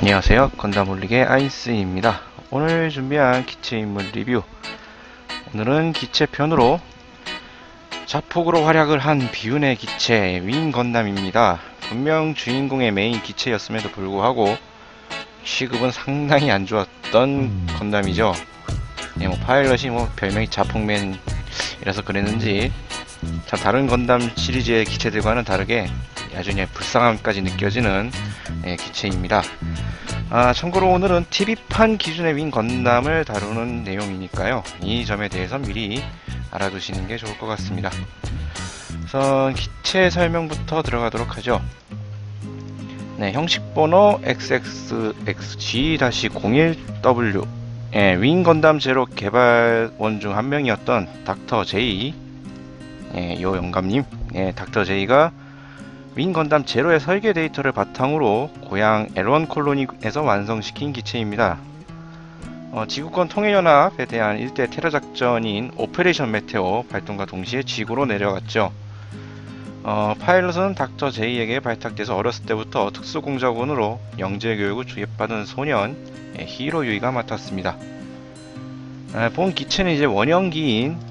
안녕하세요. 건담올릭의 아이스입니다. 오늘 준비한 기체 인물 리뷰. 오늘은 기체편으로 자폭으로 활약을 한 비운의 기체 윙 건담입니다. 분명 주인공의 메인 기체였음에도 불구하고 취급은 상당히 안 좋았던 건담이죠. 파일럿이 별명이 자폭맨이라서 그랬는지 참 다른 건담 시리즈의 기체들과는 다르게 아주 그냥 불쌍함까지 느껴지는 기체입니다. 참고로 오늘은 TV판 기준의 윙 건담을 다루는 내용이니까요. 이 점에 대해서 미리 알아두시는 게 좋을 것 같습니다. 우선 기체 설명부터 들어가도록 하죠. 형식번호 XXXG-01W 윙 건담 제로 개발원 중 한 명이었던 닥터 제이, 요 영감님, 닥터 제이가 윙 건담 제로의 설계 데이터를 바탕으로 고향 L1 콜로니에서 완성시킨 기체입니다. 지구권 통일연합에 대한 일대 테러 작전인 오페레이션 메테오 발동과 동시에 지구로 내려갔죠. 파일럿은 닥터 제이에게 발탁돼서 어렸을 때부터 특수공작원으로 영재교육을 주입받은 소년 히로 유이가 맡았습니다. 본 기체는 이제 원형기인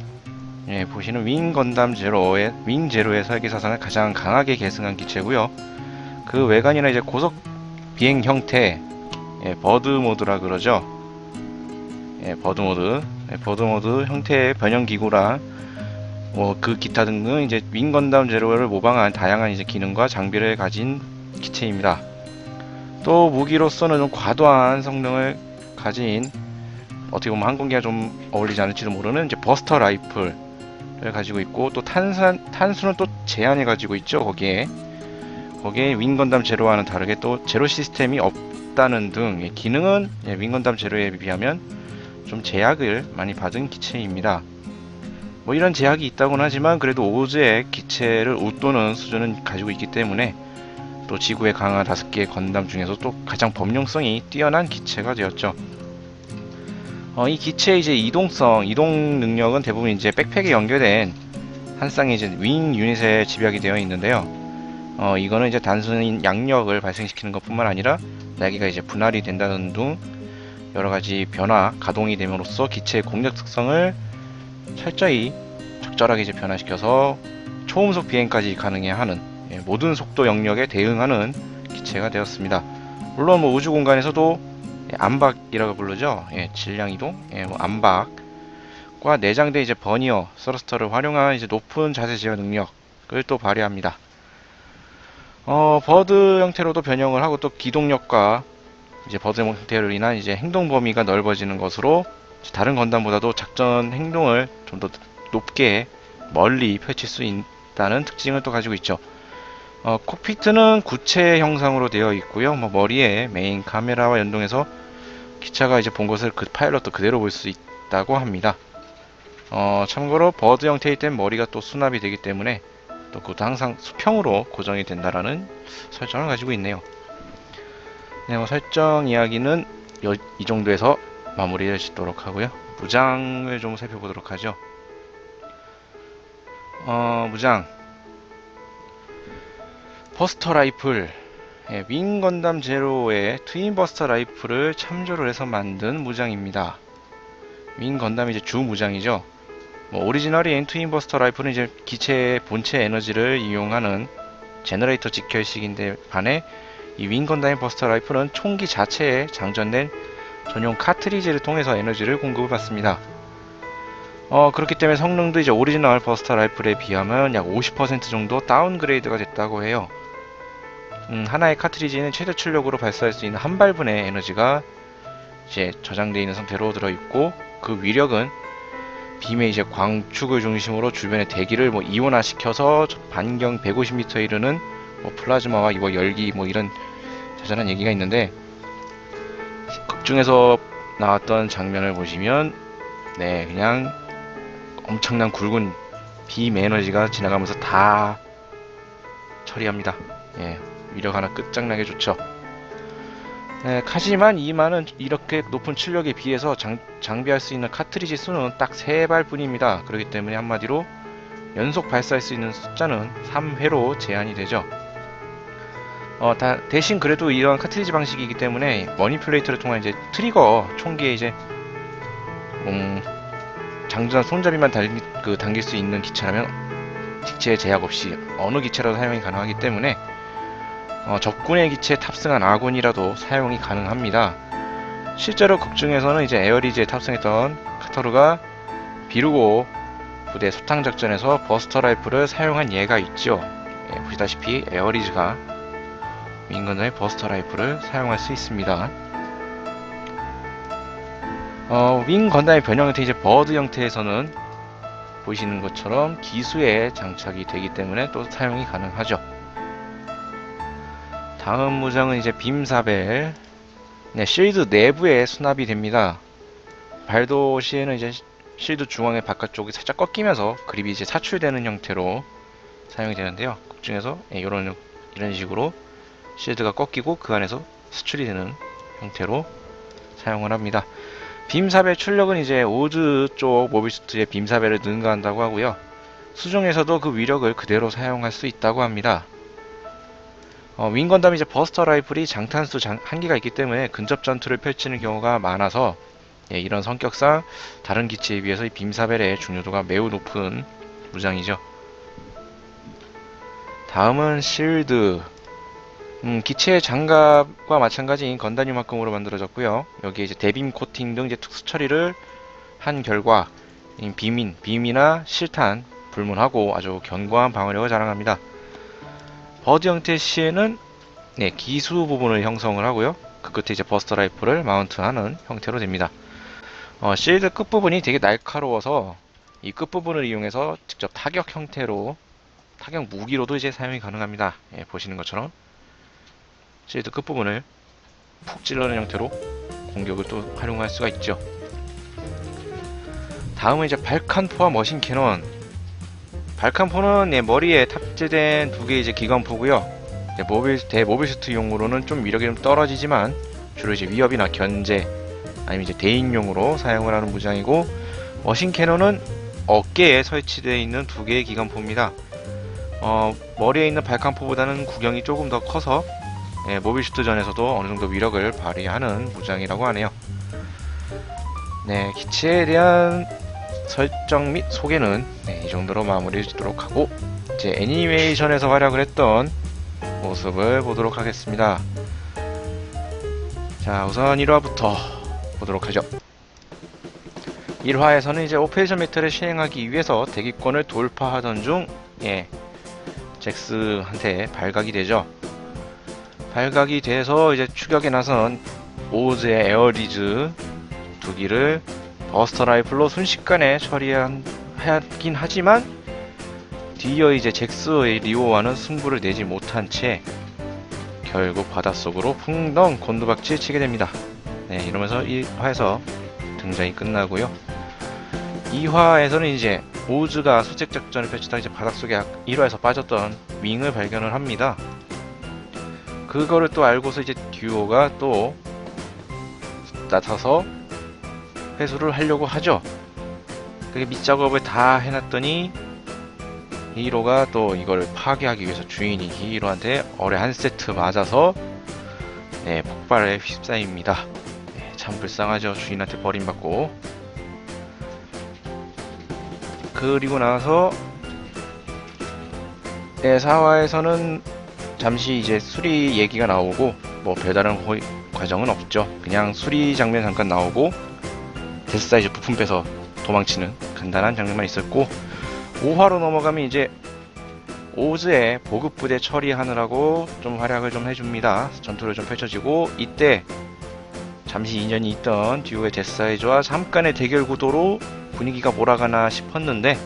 보시는 윙 건담 제로의 윙 제로의 설계 사상을 가장 강하게 계승한 기체고요. 그 외관이나 이제 고속 비행 형태, 버드 모드라 그러죠. 버드 모드 형태의 변형 기구랑 그 기타 등등 이제 윙 건담 제로를 모방한 다양한 이제 기능과 장비를 가진 기체입니다. 또 무기로서는 좀 과도한 성능을 가진, 어떻게 보면 항공기와 좀 어울리지 않을지도 모르는 이제 버스터 라이플 를 가지고 있고, 또 탄수는 또 제한해 가지고 있죠. 거기에 윙 건담 제로와는 다르게 또 제로 시스템이 없다는 등 기능은 윙 건담 제로에 비하면 좀 제약을 많이 받은 기체입니다. 이런 제약이 있다고는 하지만 그래도 오즈의 기체를 웃도는 수준은 가지고 있기 때문에 또 지구에 강한 5개의 건담 중에서 또 가장 범용성이 뛰어난 기체가 되었죠. 이 기체의 이제 이동 능력은 대부분 이제 백팩에 연결된 한 쌍의 이제 윙 유닛에 집약이 되어 있는데요. 이거는 이제 단순히 양력을 발생시키는 것뿐만 아니라 날개가 이제 분할이 된다는 등 여러 가지 변화, 가동이 됨으로써 기체의 공격 특성을 철저히 적절하게 이제 변화시켜서 초음속 비행까지 가능해 하는 모든 속도 영역에 대응하는 기체가 되었습니다. 물론 우주 공간에서도 암박이라고 부르죠. 질량 이동, 암박과 내장된 이제 버니어, 서러스터를 활용한 이제 높은 자세 제어 능력을 또 발휘합니다. 버드 형태로도 변형을 하고, 또 기동력과 이제 버드 형태로 인한 이제 행동 범위가 넓어지는 것으로 다른 건담보다도 작전 행동을 좀 더 높게 멀리 펼칠 수 있다는 특징을 또 가지고 있죠. 콕피트는 구체 형상으로 되어 있고요. 머리에 메인 카메라와 연동해서 기차가 이제 본 것을 그 파일럿도 그대로 볼 수 있다고 합니다. 참고로 버드 형태일 땐 머리가 또 수납이 되기 때문에 또 그것도 항상 수평으로 고정이 된다라는 설정을 가지고 있네요. 설정 이야기는 이 정도에서 마무리를 짓도록 하고요. 무장을 좀 살펴보도록 하죠. 무장 버스터 라이플, 윙 건담 제로의 트윈 버스터 라이플을 참조를 해서 만든 무장입니다. 윙 건담이 이제 주 무장이죠. 오리지널인 트윈 버스터 라이플은 이제 기체의 본체 에너지를 이용하는 제너레이터 직결식인데 반해 이 윙 건담의 버스터 라이플은 총기 자체에 장전된 전용 카트리지를 통해서 에너지를 공급을 받습니다. 그렇기 때문에 성능도 이제 오리지널 버스터 라이플에 비하면 약 50% 정도 다운그레이드가 됐다고 해요. 하나의 카트리지는 최대 출력으로 발사할 수 있는 한 발분의 에너지가 이제 저장되어 있는 상태로 들어있고, 그 위력은 빔의 이제 광축을 중심으로 주변의 대기를 이온화시켜서 반경 150m에 이르는 플라즈마와 열기 이런 자잘한 얘기가 있는데, 극중에서 나왔던 장면을 보시면 그냥 엄청난 굵은 빔 에너지가 지나가면서 다 처리합니다. 위력 하나 끝장나게 좋죠. 하지만 이만은 이렇게 높은 출력에 비해서 장비할 수 있는 카트리지 수는 딱 3발 뿐입니다. 그렇기 때문에 한마디로 연속 발사할 수 있는 숫자는 3회로 제한이 되죠. 대신 그래도 이런 카트리지 방식이기 때문에 머니플레이터를 통한 이제 트리거 총기에 이제 장전 손잡이만 당길 수 있는 기체라면 기체에 제약 없이 어느 기체라도 사용이 가능하기 때문에 적군의 기체에 탑승한 아군이라도 사용이 가능합니다. 실제로 극중에서는 이제 에어리즈에 탑승했던 카터르가 비루고 부대 소탕 작전에서 버스터 라이플을 사용한 예가 있죠. 예, 보시다시피 에어리즈가 윙건의 버스터 라이플을 사용할 수 있습니다. 윙 건담의 변형 형태 이제 버드 형태에서는 보시는 것처럼 기수에 장착이 되기 때문에 또 사용이 가능하죠. 다음 무장은 이제 빔사벨. 네, 실드 내부에 수납이 됩니다. 발도 시에는 이제 실드 중앙의 바깥쪽이 살짝 꺾이면서 그립이 이제 사출되는 형태로 사용이 되는데요. 극중에서 이런 식으로 실드가 꺾이고 그 안에서 수출이 되는 형태로 사용을 합니다. 빔사벨 출력은 이제 오즈 쪽 모빌스트의 빔사벨을 능가한다고 하고요. 수중에서도 그 위력을 그대로 사용할 수 있다고 합니다. 윙건담 이제 버스터 라이플이 장탄수 한기가 있기 때문에 근접 전투를 펼치는 경우가 많아서 이런 성격상 다른 기체에 비해서 이 빔사벨의 중요도가 매우 높은 무장이죠. 다음은 실드. 기체의 장갑과 마찬가지인 건담유막금으로 만들어졌고요. 여기에 이제 대빔 코팅 등 이제 특수 처리를 한 결과 빔이나 실탄 불문하고 아주 견고한 방어력을 자랑합니다. 버드 형태 시에는 기수 부분을 형성을 하고요. 그 끝에 이제 버스터 라이플을 마운트하는 형태로 됩니다. 실드 끝부분이 되게 날카로워서 이 끝부분을 이용해서 직접 타격 형태로 타격 무기로도 이제 사용이 가능합니다. 보시는 것처럼 실드 끝부분을 푹 찔러는 형태로 공격을 또 활용할 수가 있죠. 다음은 이제 발칸포와 머신 캐논. 발칸포는 머리에 탑재된 두 개의 이제 기관포고요. 대모빌스트용으로는 좀 위력이 좀 떨어지지만 주로 이제 위협이나 견제 아니면 이제 대인용으로 사용을 하는 무장이고, 머신 캐논은 어깨에 설치되어 있는 두 개의 기관포입니다. 머리에 있는 발칸포보다는 구경이 조금 더 커서 모빌슈트전에서도 어느 정도 위력을 발휘하는 무장이라고 하네요. 네, 기체에 대한 설정 및 소개는 이 정도로 마무리 짓도록 하고, 이제 애니메이션에서 활약을 했던 모습을 보도록 하겠습니다. 자, 우선 1화부터 보도록 하죠. 1화에서는 이제 오페레이션 메탈을 시행하기 위해서 대기권을 돌파하던 중 잭스한테 발각이 되죠. 발각이 돼서 이제 추격에 나선 오즈의 에어리즈 두 기를 버스터 라이플로 순식간에 처리하긴 하지만 뒤이어 이제 잭스의 리오와는 승부를 내지 못한 채 결국 바닷속으로 풍덩 곤두박질 치게 됩니다. 이러면서 1화에서 등장이 끝나고요. 2화에서는 이제 오즈가 수색 작전을 펼치다 이제 바닷속에 1화에서 빠졌던 윙을 발견을 합니다. 그거를 또 알고서 이제 듀오가 또 나타서 회수를 하려고 하죠. 그게 밑작업을 다 해놨더니 히이로가 또 이걸 파괴하기 위해서 주인이 히이로한테 어뢰 한 세트 맞아서 폭발에 휩싸입니다. 참 불쌍하죠. 주인한테 버림받고. 그리고 나서 4화에서는 잠시 이제 수리 얘기가 나오고 뭐 별다른 과정은 없죠. 그냥 수리 장면 잠깐 나오고 데스사이즈 부품 빼서 도망치는 간단한 장면만 있었고, 5화로 넘어가면 이제 오즈의 보급부대 처리하느라고 좀 활약을 좀 해줍니다. 전투를 좀 펼쳐지고, 이때 잠시 인연이 있던 듀오의 데스사이즈와 잠깐의 대결 구도로 분위기가 몰아가나 싶었는데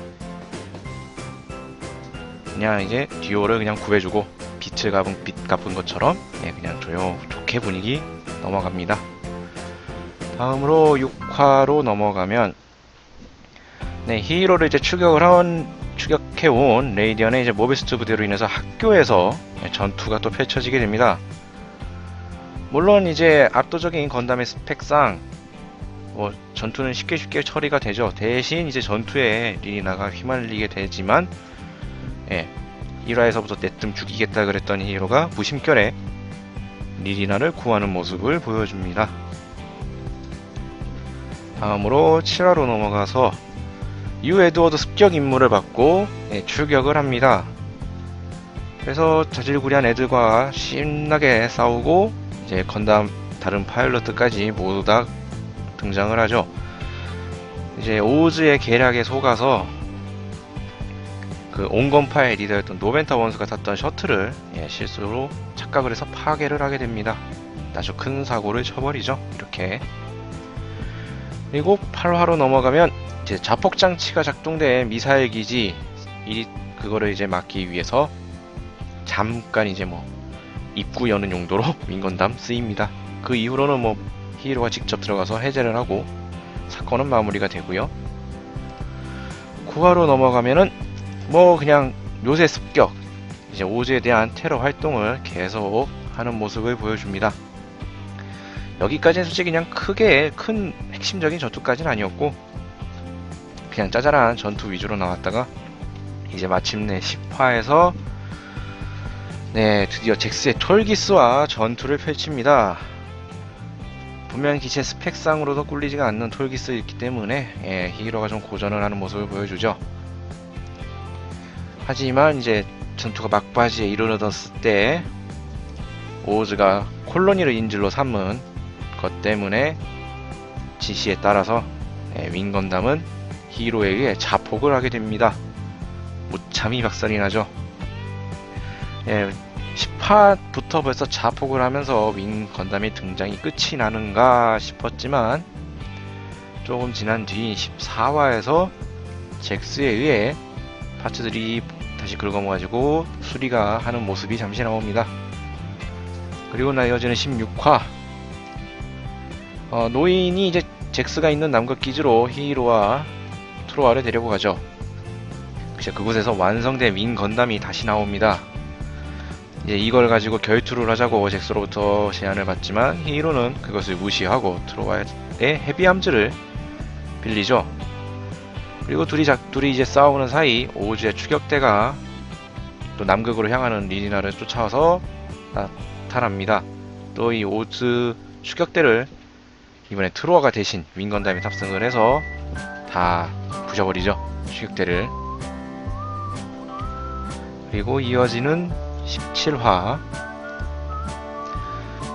그냥 이제 듀오를 그냥 구해주고 빛을 갚은 것처럼 그냥 좋게 분위기 넘어갑니다. 다음으로 6화로 넘어가면 히이로를 이제 추격해온 레이디언의 이제 모비스트 부대로 인해서 학교에서 전투가 또 펼쳐지게 됩니다. 물론 이제 압도적인 건담의 스펙상 전투는 쉽게 처리가 되죠. 대신 이제 전투에 리나가 휘말리게 되지만 1화에서부터 내뜸 죽이겠다 그랬던 히이로가 무심결에 리리나를 구하는 모습을 보여줍니다. 다음으로 7화로 넘어가서 유 에드워드 습격 임무를 받고 출격을 합니다. 그래서 자질구레한 애들과 신나게 싸우고 이제 건담 다른 파일럿들까지 모두 다 등장을 하죠. 이제 오즈의 계략에 속아서 그 온건파의 리더였던 노벤타 원수가 탔던 셔틀을 실수로 착각을 해서 파괴를 하게 됩니다. 아주 큰 사고를 쳐버리죠. 이렇게. 그리고 8화로 넘어가면 이제 자폭 장치가 작동된 미사일 기지 그거를 이제 막기 위해서 잠깐 이제 뭐 입구 여는 용도로 윙건담 쓰입니다. 그 이후로는 뭐 히이로가 직접 들어가서 해제를 하고 사건은 마무리가 되고요. 9화로 넘어가면은 뭐 그냥 요새 습격 이제 오즈에 대한 테러 활동을 계속 하는 모습을 보여줍니다. 여기까지는 솔직히 그냥 크게 큰 핵심적인 전투까지는 아니었고 그냥 짜잘한 전투 위주로 나왔다가 이제 마침내 10화에서 드디어 잭스의 톨기스와 전투를 펼칩니다. 분명 기체 스펙상으로도 꿀리지가 않는 톨기스였기 때문에 히이로가 좀 고전을 하는 모습을 보여주죠. 하지만 이제 전투가 막바지에 이르렀을 때 오즈가 콜로니를 인질로 삼은 것 때문에 지시에 따라서 윙건담은 히이로에 의해 자폭을 하게 됩니다. 무참히 박살이 나죠. 10화부터 벌써 자폭을 하면서 윙건담의 등장이 끝이 나는가 싶었지만 조금 지난 뒤 14화에서 잭스에 의해 파츠들이 다시 긁어모아지고 수리가 하는 모습이 잠시 나옵니다. 그리고 이어지는 16화 노인이 이제 잭스가 있는 남극기지로 히이로와 트로아를 데리고 가죠. 그곳에서 완성된 윙건담이 다시 나옵니다. 이제 이걸 가지고 결투를 하자고 잭스로부터 제안을 받지만 히이로는 그것을 무시하고 트로아의 헤비함즈를 빌리죠. 그리고 둘이 이제 싸우는 사이 오즈의 추격대가 또 남극으로 향하는 리리나를 쫓아와서 나타납니다. 또 이 오즈 추격대를 이번에 트로아가 대신 윙건담이 탑승을 해서 다 부셔버리죠. 추격대를. 그리고 이어지는 17화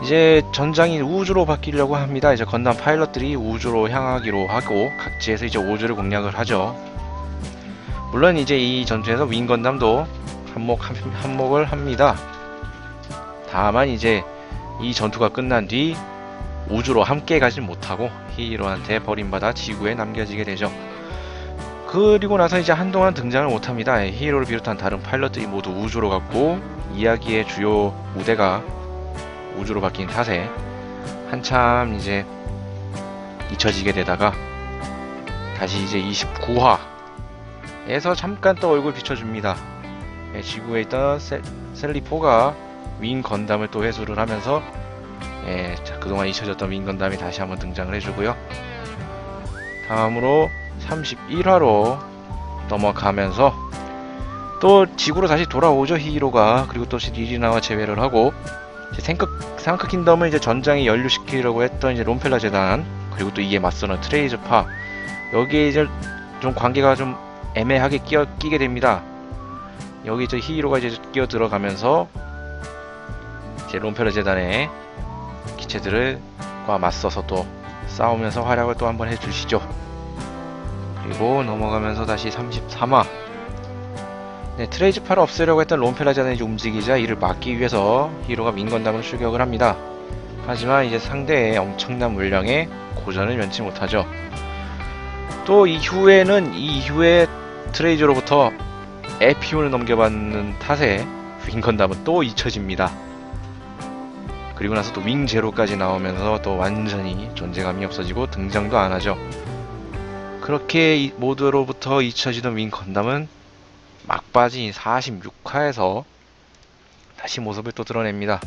이제 전장이 우주로 바뀌려고 합니다. 이제 건담 파일럿들이 우주로 향하기로 하고 각지에서 이제 우주를 공략을 하죠. 물론 이제 이 전투에서 윙건담도 한몫을 합니다. 다만 이제 이 전투가 끝난 뒤 우주로 함께 가진 못하고 히이로한테 버림받아 지구에 남겨지게 되죠. 그리고 나서 이제 한동안 등장을 못합니다. 히이로를 비롯한 다른 파일럿들이 모두 우주로 갔고 이야기의 주요 무대가 우주로 바뀐 탓에 한참 이제 잊혀지게 되다가 다시 이제 29화에서 잠깐 또 얼굴 비춰줍니다. 지구에 있던 셀리포가 윙 건담을 또 회수를 하면서 그동안 잊혀졌던 윙 건담이 다시 한번 등장을 해주고요. 다음으로 31화로 넘어가면서 또 지구로 다시 돌아오죠. 히이로가. 그리고 또 리리나와 재회를 하고 상크 킹덤을 이제 전장에 연루시키려고 했던 이제 롬펠라 재단 그리고 또 이에 맞서는 트레이즈파 여기에 이제 좀 관계가 좀 애매하게 끼게 됩니다. 여기 이제 히이로가 이제 끼어 들어가면서 이제 롬펠라 재단의 기체들과 맞서서 또 싸우면서 활약을 또 한번 해주시죠. 그리고 넘어가면서 다시 33화 트레이즈파를 없애려고 했던 롬펠라 재단이 움직이자 이를 막기 위해서 히이로가 윙건담으로 출격을 합니다. 하지만 이제 상대의 엄청난 물량에 고전을 면치 못하죠. 또 이후에 트레이즈로부터 에피온을 넘겨받는 탓에 윙건담은 또 잊혀집니다. 그리고 나서 또 윙제로까지 나오면서 또 완전히 존재감이 없어지고 등장도 안하죠. 그렇게 이 모두로부터 잊혀지던 윙건담은 막바지 46화에서 다시 모습을 또 드러냅니다.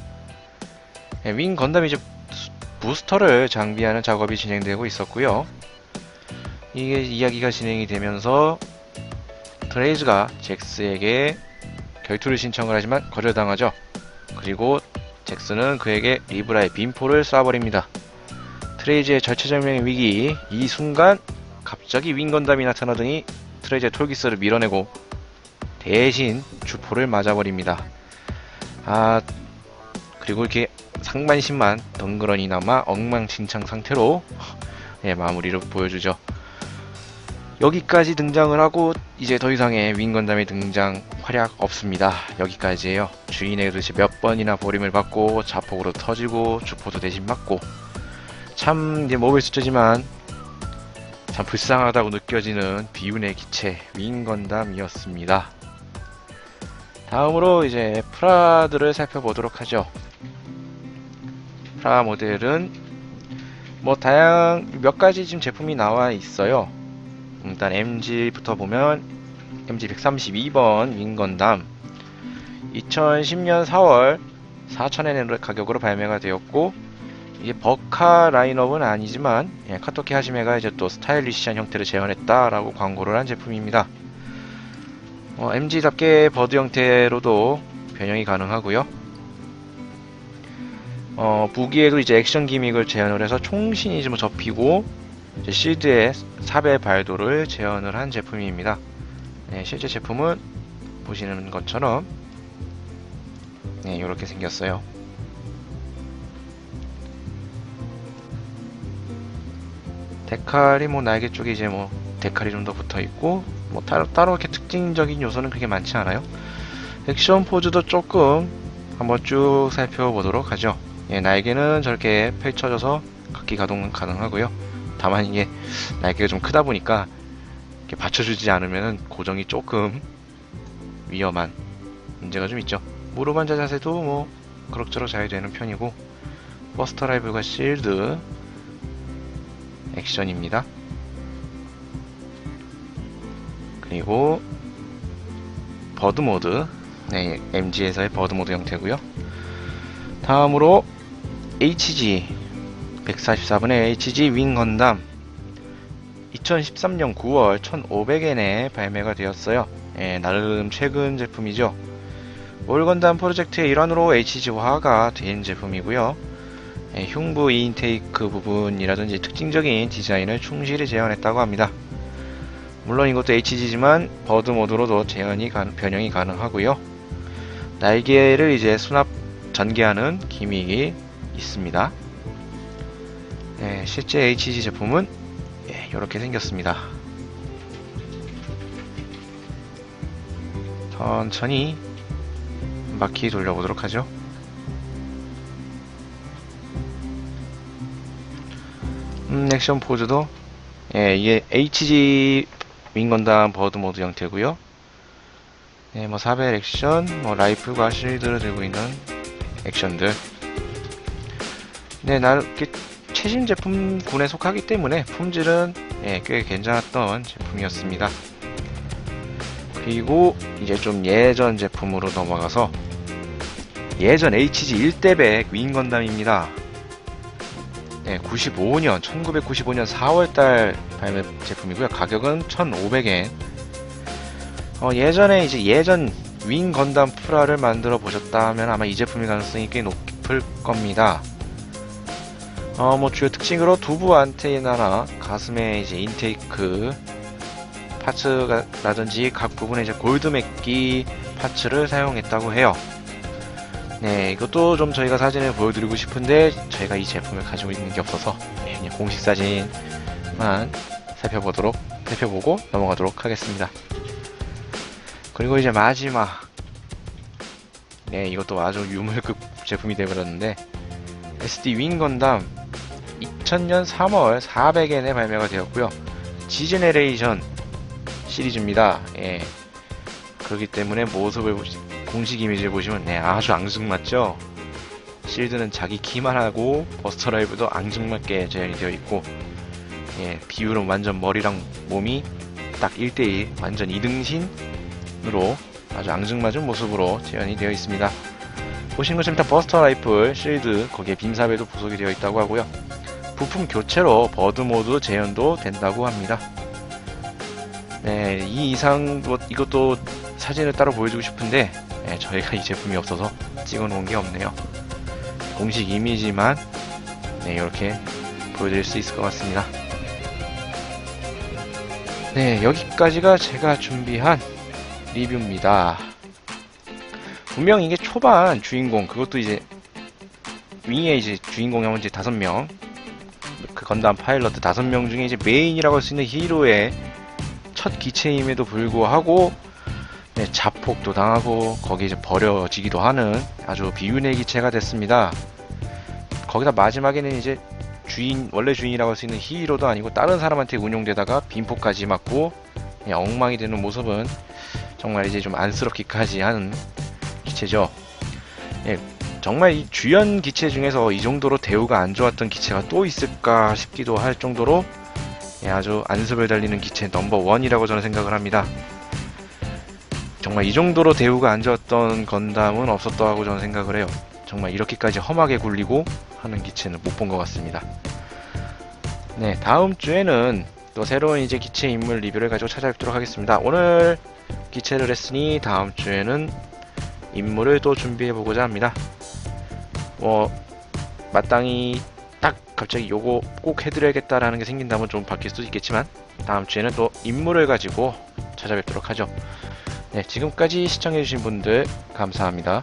윙건담이 이제 부스터를 장비하는 작업이 진행되고 있었고요. 이게 이야기가 진행이 되면서 트레이즈가 잭스에게 결투를 신청을 하지만 거절당하죠. 그리고 잭슨은 그에게 리브라의 빈포를 쏴버립니다. 트레이즈의 절체절명의 위기. 이 순간 갑자기 윙건담이 나타나더니 트레이즈의 톨기스를 밀어내고 대신 주포를 맞아버립니다. 그리고 이렇게 상반신만 덩그러니 남아 엉망진창 상태로 마무리를 보여주죠. 여기까지 등장을 하고 이제 더 이상의 윙건담의 등장 활약 없습니다. 여기까지예요. 주인에게 도대체 몇 번이나 버림을 받고 자폭으로 터지고 주포도 대신 맞고 참 이제 먹을 수저지만 참 불쌍하다고 느껴지는 비운의 기체 윙건담이었습니다. 다음으로 이제 프라들을 살펴보도록 하죠. 프라 모델은 뭐 몇 가지 지금 제품이 나와 있어요. 일단 MG부터 보면 MG 132번 윙건담 2010년 4월 4,000엔의 가격으로 발매가 되었고, 이게 버카 라인업은 아니지만 카토키 하지메가 이제 또 스타일리시한 형태를 재현했다라고 광고를 한 제품입니다. MG답게 버드 형태로도 변형이 가능하고요. 무기에도 이제 액션 기믹을 재현을 해서 총신이 좀 접히고 이제 실드에 사벨 발도를 재현을 한 제품입니다. 실제 제품은 보시는 것처럼 이렇게 생겼어요. 데칼이 날개 쪽에 이제 데칼이 좀 더 붙어 있고 따로 이렇게 특징적인 요소는 그렇게 많지 않아요. 액션 포즈도 조금 한번 쭉 살펴보도록 하죠. 날개는 저렇게 펼쳐져서 각기 가동은 가능하고요. 다만 이게 날개가 좀 크다 보니까 이렇게 받쳐주지 않으면 고정이 조금 위험한 문제가 좀 있죠. 무릎 앉아 자세도 그럭저럭 잘 되는 편이고, 버스터 라이블과 실드 액션입니다. 그리고 버드 모드, MG에서의 버드 모드 형태고요. 다음으로 HG 144번의 HG 윙건담 2013년 9월 1,500엔에 발매가 되었어요. 나름 최근 제품이죠. 올건담 프로젝트의 일환으로 HG화가 된 제품이고요. 흉부 인테이크 부분이라든지 특징적인 디자인을 충실히 재현했다고 합니다. 물론 이것도 HG지만 버드 모드로도 변형이 가능하고요. 날개를 이제 수납 전개하는 기믹이 있습니다. 실제 HG 제품은 이렇게 생겼습니다. 천천히 한 바퀴 돌려보도록 하죠. 액션 포즈도 이게 HG 윙건담 버드 모드 형태고요. 사벨 액션, 라이플과 실드를 들고 있는 액션들. 이렇게 최신 제품군에 속하기 때문에 품질은 꽤 괜찮았던 제품이었습니다. 그리고 이제 좀 예전 제품으로 넘어가서 예전 HG 1대백 윙건담입니다. 1995년 4월달 발매 제품이고요. 가격은 1,500엔. 예전에 이제 예전 윙 건담 프라를 만들어 보셨다면 아마 이 제품일 가능성이 꽤 높을 겁니다. 주요 특징으로 두부 안테나나 가슴에 이제 인테이크 파츠라든지 각 부분에 이제 골드 맥기 파츠를 사용했다고 해요. 이것도 좀 저희가 사진을 보여드리고 싶은데 저희가 이 제품을 가지고 있는 게 없어서 그냥 공식 사진만 살펴보고 넘어가도록 하겠습니다. 그리고 이제 마지막, 이것도 아주 유물급 제품이 되어버렸는데 SD 윙건담 2000년 3월 400엔에 발매가 되었고요. 지제네레이션 시리즈입니다. 그렇기 때문에 모습을 공식 이미지를 보시면 아주 앙증맞죠. 실드는 자기 키만 하고 버스터 라이브도 앙증맞게 재현이 되어 있고, 비율은 완전 머리랑 몸이 딱 1대1 완전 2등신으로 아주 앙증맞은 모습으로 재현이 되어 있습니다. 보시는 것처럼 일단 버스터 라이플, 실드, 거기에 빔사벨도 부속이 되어 있다고 하고요. 부품 교체로 버드 모드 재현도 된다고 합니다. 이 이상 이것도 사진을 따로 보여주고 싶은데 저희가 이 제품이 없어서 찍어 놓은 게 없네요. 공식 이미지만 이렇게 보여드릴 수 있을 것 같습니다. 네, 여기까지가 제가 준비한 리뷰입니다. 분명 이게 초반 주인공, 그것도 이제 윙에 이제 주인공 현재 5명, 그 건담 파일럿 5명 중에 이제 메인이라고 할 수 있는 히로의 첫 기체임에도 불구하고 자폭도 당하고 거기에 이제 버려지기도 하는 아주 비운의 기체가 됐습니다. 거기다 마지막에는 이제 원래 주인이라고 할 수 있는 히로도 아니고 다른 사람한테 운용되다가 빈포까지 맞고 엉망이 되는 모습은 정말 이제 좀 안쓰럽기까지 하는 기체죠. 정말 이 주연 기체 중에서 이 정도로 대우가 안 좋았던 기체가 또 있을까 싶기도 할 정도로 아주 안습을 달리는 기체 넘버1이라고 저는 생각을 합니다. 정말 이 정도로 대우가 안 좋았던 건담은 없었다고 저는 생각을 해요. 정말 이렇게까지 험하게 굴리고 하는 기체는 못 본 것 같습니다. 네, 다음 주에는 또 새로운 이제 기체 인물 리뷰를 가지고 찾아뵙도록 하겠습니다. 오늘 기체를 했으니 다음 주에는 인물을 또 준비해보고자 합니다. 마땅히 딱 갑자기 요거 꼭 해드려야겠다라는 게 생긴다면 좀 바뀔 수도 있겠지만 다음 주에는 또 인물을 가지고 찾아뵙도록 하죠. 네, 지금까지 시청해주신 분들 감사합니다.